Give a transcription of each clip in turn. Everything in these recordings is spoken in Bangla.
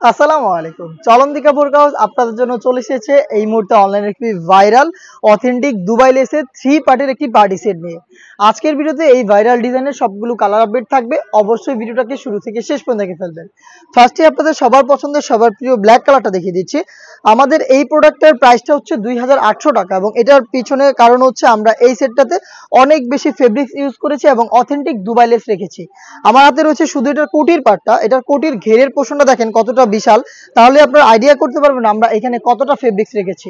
আসসালামু আলাইকুম। চলন্তিকা বোরকা হাউস আপনাদের জন্য চলে এসেছে এই মুহূর্তে অনলাইনে একটি ভাইরাল অথেন্টিক দুবাই লেসের 3 পার্টের একটি পার্টি সেট নিয়ে। আজকের ভিডিওতে এই ভাইরাল ডিজাইনের সবগুলো কালার আপডেট থাকবে। অবশ্যই ভিডিওটাকে শুরু থেকে শেষ পর্যন্ত দেখে ফেলবেন। ফার্স্টে আপনাদের সবার পছন্দের সবার প্রিয় ব্ল্যাক কালারটা দেখিয়ে দিচ্ছি। আমাদের এই প্রোডাক্টের প্রাইসটা হচ্ছে 2800 টাকা এবং এটার পিছনে কারণ হচ্ছে আমরা এই সেটটাতে অনেক বেশি ফেব্রিক্স ইউজ করেছি এবং অথেন্টিক দুবাই লেস রেখেছি। আমার হাতে রয়েছে শুধু এটার কোটির পার্টটা। এটার কোটির ঘেরের পোর্শনটা দেখেন কতটা বিশাল, তাহলে আপনারা আইডিয়া করতে পারবেন আমরা এখানে কতটা ফেব্রিক্স রেখেছি।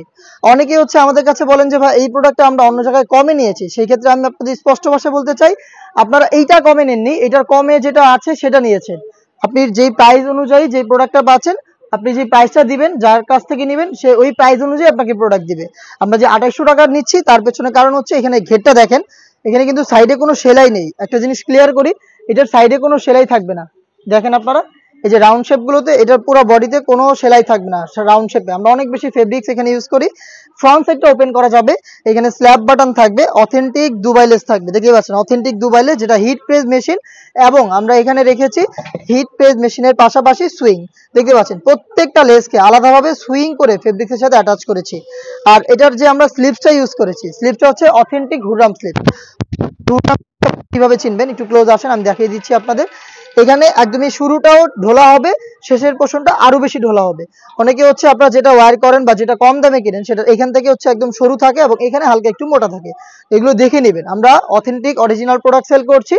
অনেকেই হচ্ছে আমাদের কাছে বলেন যে ভাই এই প্রোডাক্টটা আমরা অন্য জায়গায় কমে নিয়েছি। সেই ক্ষেত্রে আমি আপনাদের স্পষ্ট ভাষায় বলতে চাই, আপনারা এইটা কমে নেননি, এটার কমে যেটা আছে সেটা নিয়েছেন। আপনি যেই প্রাইস অনুযায়ী যে প্রোডাক্টটা পাচ্ছেন, আপনি যে প্রাইসটা দিবেন, যার কাছ থেকে নেবেন সে ওই প্রাইস অনুযায়ী আপনাকে প্রোডাক্ট দিবে। আমরা যে 2800 টাকা নিচ্ছি তার পেছনে কারণ হচ্ছে এখানে ঘেরটা দেখেন, এখানে কিন্তু সাইডে কোনো সেলাই নেই। একটা জিনিস ক্লিয়ার করি, এটার সাইডে কোনো সেলাই থাকবে না। দেখেন আপনারা এই যে রাউন্ড শেপগুলোতে এটার পুরো বডিতে কোনো সেলাই থাকবে না। রাউন্ড শেপে আমরা অনেক বেশি ফেব্রিক্স এখানে ইউজ করি। ফ্রন্ট সাইডটা ওপেন করা যাবে, এখানে স্ল্যাব বাটন থাকবে, অথেন্টিক দুবাই লেস থাকবে। দেখতে পাচ্ছেন অথেন্টিক দুবাই লেস, যেটা হিট প্রেস মেশিন, এবং আমরা এখানে রেখেছি হিট প্রেস মেশিনের পাশাপাশি সুইং। দেখতে পাচ্ছেন প্রত্যেকটা লেসকে আলাদাভাবে সুইং করে ফেব্রিক্সের সাথে অ্যাটাচ করেছি। আর এটার যে আমরা স্লিপসটা ইউজ করেছি, স্লিপসটা হচ্ছে অথেন্টিক হুররাম স্লিপ। কিভাবে চিনবেন একটু ক্লোজ আসেন, আমি দেখিয়ে দিচ্ছি আপনাদের। এখানে একদমই শুরুটাও ঢোলা হবে, শেষের পোর্শনটা আরো বেশি ঢোলা হবে। অনেকে হচ্ছে আপনারা যেটা ওয়্যার করেন বা যেটা কম দামে কিনেন সেটা এখান থেকে হচ্ছে একদম সরু থাকে এবং এখানে হালকা একটু মোটা থাকে। এগুলো দেখে নেবেন। আমরা অথেন্টিক অরিজিনাল প্রোডাক্ট সেল করছি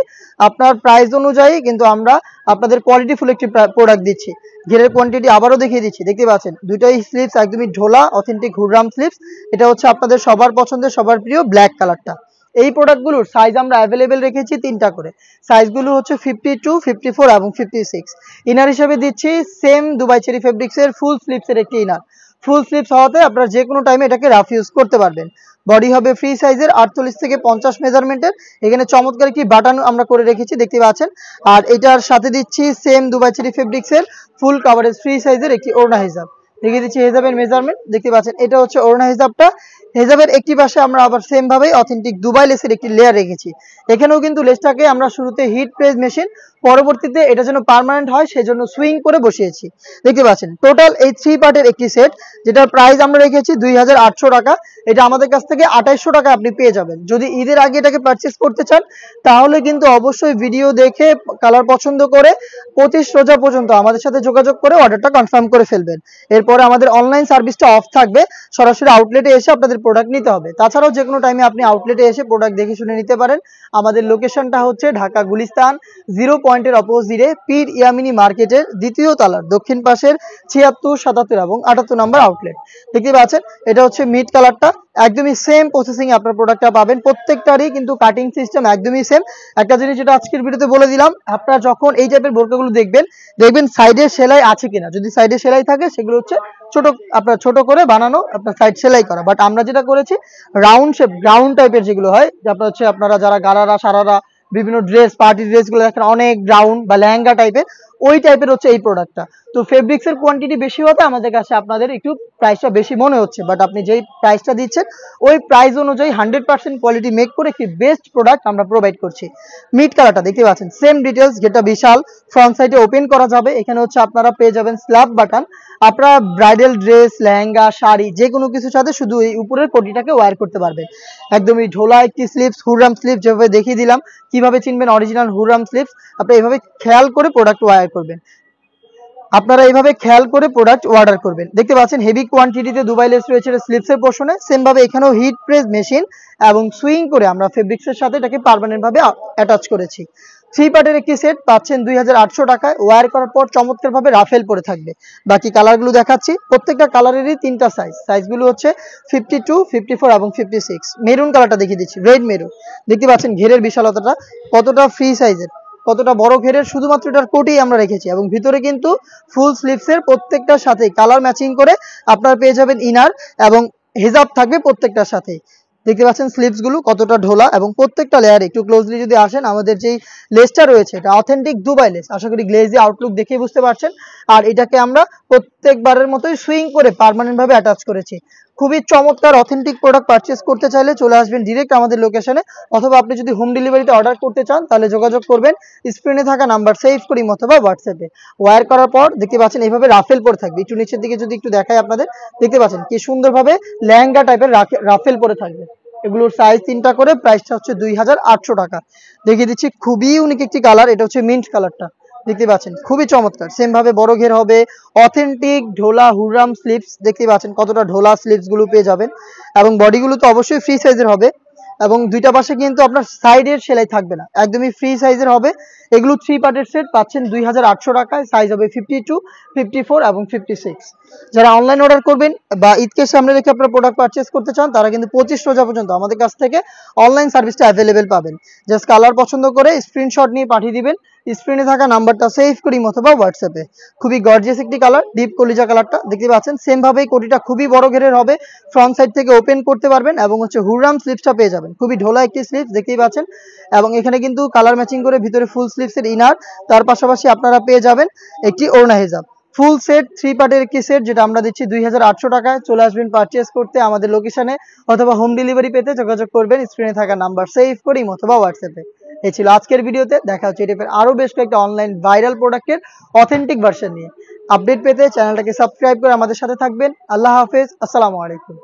আপনার প্রাইস অনুযায়ী, কিন্তু আমরা আপনাদের কোয়ালিটিফুল একটি প্রোডাক্ট দিচ্ছি। ঘেরের কোয়ান্টিটি আবারও দেখিয়ে দিচ্ছি, দেখতে পাচ্ছেন দুইটাই স্লিপস একদমই ঢোলা, অথেন্টিক হুররাম স্লিপস। এটা হচ্ছে আপনাদের সবার পছন্দের সবার প্রিয় ব্ল্যাক কালারটা। এই প্রোডাক্টগুলোর সাইজ আমরা অ্যাভেলেবেল রেখেছি 3টা করে। সাইজগুলো হচ্ছে 52, 54 এবং 56। ইনার হিসেবে দিচ্ছি সেম দুবাই চেরি ফেব্রিক্সের ফুল স্লিপসের একটি ইনার। ফুল স্লিপস হওয়াতে আপনারা যে কোনো টাইমে এটাকে রাফ ইউজ করতে পারবেন। বডি হবে ফ্রি সাইজের 48 থেকে 50 মেজারমেন্টের। এখানে চমৎকার একটি বাটন আমরা করে রেখেছি, দেখতে পাচ্ছেন। আর এটার সাথে দিচ্ছি সেম দুবাই চেরি ফেব্রিক্সের ফুল কাভারেজ ফ্রি সাইজের একটি ওড়না হিজাব। দেখিয়ে দিচ্ছি হেজাবের মেজারমেন্ট, দেখতে পাচ্ছেন এটা হচ্ছে ওড়না হিজাবটা। হেজাবের একটি পাশে আমরা আবার সেম ভাবে অথেন্টিক দুবাই লেসের একটি লেয়ার রেখেছি। এখানেও কিন্তু লেসটাকে আমরা শুরুতে হিট প্রেস মেশিন, পরবর্তীতে এটা যেন পার্মানেন্ট হয় সেজন্য সুইং করে বসিয়েছি। দেখতে পাচ্ছেন টোটাল এই 3 পার্টের একটি সেট, যেটার প্রাইস আমরা রেখেছি 2800 টাকা। এটা আমাদের কাছ থেকে 2800 টাকা আপনি পেয়ে যাবেন। যদি ঈদের আগে এটাকে পারচেস করতে চান তাহলে কিন্তু অবশ্যই ভিডিও দেখে কালার পছন্দ করে 25 রোজা পর্যন্ত আমাদের সাথে যোগাযোগ করে অর্ডারটা কনফার্ম করে ফেলবেন। এরপরে আমাদের অনলাইন সার্ভিসটা অফ থাকবে, সরাসরি আউটলেটে এসে আপনাদের প্রোডাক্ট নিতে হবে। তাছাড়াও যে কোনো টাইমে আপনি আউটলেটে এসে প্রোডাক্ট দেখে শুনে নিতে পারেন। আমাদের লোকেশনটা হচ্ছে ঢাকা গুলিস্তান 0 পয়েন্টের অপোজিটে পীর ইয়ামিনী মার্কেটের দ্বিতীয় তলার দক্ষিণ পাশের 76, 77 এবং 78 নম্বর আউটলেট। দেখতে পাচ্ছেন এটা হচ্ছে মিড কালারটা, একদমই সেম প্রসেসিং এ আপনার প্রোডাক্টটা পাবেন। প্রত্যেকটারই কিন্তু কাটিং সিস্টেম একদমই সেম। একটা জিনিস যেটা আজকের ভিডিওতে বলে দিলাম, আপনারা যখন এই টাইপের বোরকাগুলো দেখবেন সাইডে সেলাই আছে কিনা। যদি সাইডে সেলাই থাকে সেগুলো হচ্ছে ছোট করে বানানো, আপনার সাইড সেলাই করা। বাট আমরা যেটা করেছি রাউন্ড শেপ, গ্রাউন্ড টাইপের যেগুলো হয়, আপনারা যারা গারারা সারারা বিভিন্ন ড্রেস, পার্টি ড্রেসগুলো দেখেন অনেক গ্রাউন্ড বা লেহেঙ্গা টাইপের, ওই টাইপের হচ্ছে এই প্রোডাক্টটা। তো ফেব্রিক্সের কোয়ান্টিটি বেশি হতে আমাদের কাছে আপনাদের একটু প্রাইসটা বেশি মনে হচ্ছে, বাট আপনি যেই প্রাইসটা দিচ্ছেন ওই প্রাইস অনুযায়ী 100% কোয়ালিটি মেক করে একটি বেস্ট প্রোডাক্ট আমরা প্রোভাইড করছি। মিড কালারটা দেখতে পাচ্ছেন সেম ডিটেলস, যেটা বিশাল ফ্রন্ট সাইডে ওপেন করা যাবে। এখানে হচ্ছে আপনারা পেয়ে যাবেন স্ল্যাব বাটন। আপনারা ব্রাইডাল ড্রেস, লেহেঙ্গা, শাড়ি যে কোনো কিছুর সাথে শুধু এই উপরের কোটিটাকে ওয়্যার করতে পারবেন। একদমই ঢোলা একটি স্লিপস, হুররাম স্লিপস যেভাবে দেখিয়ে দিলাম। কিভাবে চিনবেন অরিজিনাল হুররাম স্লিপস? আপনি এইভাবে খেয়াল করে প্রোডাক্ট ওয়্যার করবেন। আপনারা এইভাবে খেয়াল করে প্রোডাক্ট অর্ডার করবেন। দেখতে পাচ্ছেন হেভি কোয়ান্টিটিতে দুবাই লেস রয়েছে স্লিপসের পোর্শনে। সেম ভাবে এখানেও হিট প্রেস মেশিন এবং সুইং করে আমরা ফেব্রিক্সের সাথে এটাকে পার্মানেন্ট ভাবে অ্যাটাচ করেছি। 3 পার্টের একটি সেট পাচ্ছেন 2800 টাকায়। ওয়্যার করার পর চমৎকার ভাবে রাফেল পরে থাকবে। বাকি কালারগুলো দেখাচ্ছি, প্রত্যেকটা কালারেরই 3টা সাইজগুলো হচ্ছে 52, 54 এবং 56। মেরুন কালারটা দেখিয়ে দিচ্ছি, রেড মেরুন। দেখতে পাচ্ছেন ঘেরের বিশালতাটা কতটা ফ্রি সাইজের, কতটা বড় ঘেরের, শুধুমাত্র এটার কোটেই আমরা রেখেছি। এবং ভিতরে কিন্তু ফুল স্লিভসের প্রত্যেকটার সাথে কালার ম্যাচিং করে আপনারা পেয়ে যাবেন ইনার এবং হিজাব থাকবে প্রত্যেকটার সাথে। দেখতে পাচ্ছেন স্লিভস গুলো কতটা ঢোলা এবং প্রত্যেকটা লেয়ারে একটু ক্লোজলি যদি আসেন, আমাদের যেই লেসটা রয়েছে এটা অথেন্টিক দুবাই লেস। আশা করি গ্লেজি আউটলুক দেখে বুঝতে পারছেন। আর এটাকে আমরা প্রত্যেকবারের মতোই সুইং করে পার্মানেন্ট ভাবে অ্যাটাচ করেছি। খুবই চমৎকার অথেন্টিক প্রোডাক্ট পারচেস করতে চাইলে চলে আসবেন ডিরেক্ট আমাদের লোকেশনে, অথবা আপনি যদি হোম ডেলিভারিতে অর্ডার করতে চান তাহলে যোগাযোগ করবেন স্ক্রিনে থাকা নাম্বার সেভ করি অথবা হোয়াটসঅ্যাপে। ওয়্যার করার পর দেখতে পাচ্ছেন এইভাবে রাফেল পরে থাকবে, একটু নিচের দিকে যদি একটু দেখাই আপনাদের, দেখতে পাচ্ছেন কি সুন্দরভাবে লেহেঙ্গা টাইপের রাফেল পরে থাকবে। এগুলোর সাইজ 3টা করে, প্রাইসটা হচ্ছে 2800 টাকা। দেখিয়ে দিচ্ছি খুবই ইউনিক একটি কালার, এটা হচ্ছে মিন্ট কালারটা, দেখতে পাচ্ছেন খুবই চমৎকার। সেম ভাবে বড় ঘের হবে, অথেন্টিক ঢোলা হুররাম স্লিপস, দেখতে পাচ্ছেন কতটা ঢোলা স্লিপস গুলো পেয়ে যাবেন, এবং বডিগুলো তো অবশ্যই ফ্রি সাইজের হবে, এবং দুইটা পাশে কিন্তু আপনার সাইডের সেলাই থাকবে না, একদমই ফ্রি সাইজের হবে। এগুলো 3 পার্টের সেট পাচ্ছেন 2800 টাকায়, সাইজ হবে 52, 54 এবং 56। যারা অনলাইন অর্ডার করবেন বা ঈদকে সামনে রেখে আপনারা প্রোডাক্ট পারচেস করতে চান তারা কিন্তু 25 রোজা পর্যন্ত আমাদের কাছ থেকে অনলাইন সার্ভিসটা অ্যাভেলেবেল পাবেন। জাস্ট কালার পছন্দ করে স্ক্রিনশট নিয়ে পাঠিয়ে দিবেন স্ক্রিনে থাকা নাম্বারটা সেভ করি অথবা হোয়াটসঅ্যাপে। খুবই গর্জিয়াস একটি কালার, ডিপ কলিজা কালারটা, দেখতে পাচ্ছেন সেম ভাবেই কোটিটা খুবই বড় ঘেরের হবে, ফ্রন্ট সাইড থেকে ওপেন করতে পারবেন, এবং হচ্ছে হুররাম স্লিপসটা পেয়ে যাবেন, খুবই ঢোলা একটি স্লিপস দেখতেই পাচ্ছেন, এবং এখানে কিন্তু কালার ম্যাচিং করে ভিতরে ফুল স্লিপসের ইনার, তার পাশাপাশি আপনারা পেয়ে যাবেন একটি ওড়না হিজাব। ফুল সেট 3 পার্টের একটি সেট যেটা আমরা দিচ্ছি 2800 টাকায়। চলে আসবেন পারচেস করতে আমাদের লোকেশনে, অথবা হোম ডেলিভারি পেতে যোগাযোগ করবেন স্ক্রিনে থাকা নাম্বার সেভ করি অথবা হোয়াটসঅ্যাপে। এই ছিল আজকের ভিডিওতে, দেখা হচ্ছে এই টাইপের আরো বেশ কয়েকটা অনলাইন ভাইরাল প্রোডাক্টের অথেন্টিক ভার্সন নিয়ে। আপডেট পেতে চ্যানেলটাকে সাবস্ক্রাইব করে আমাদের সাথে থাকবেন। আল্লাহ হাফেজ, আসসালামু আলাইকুম।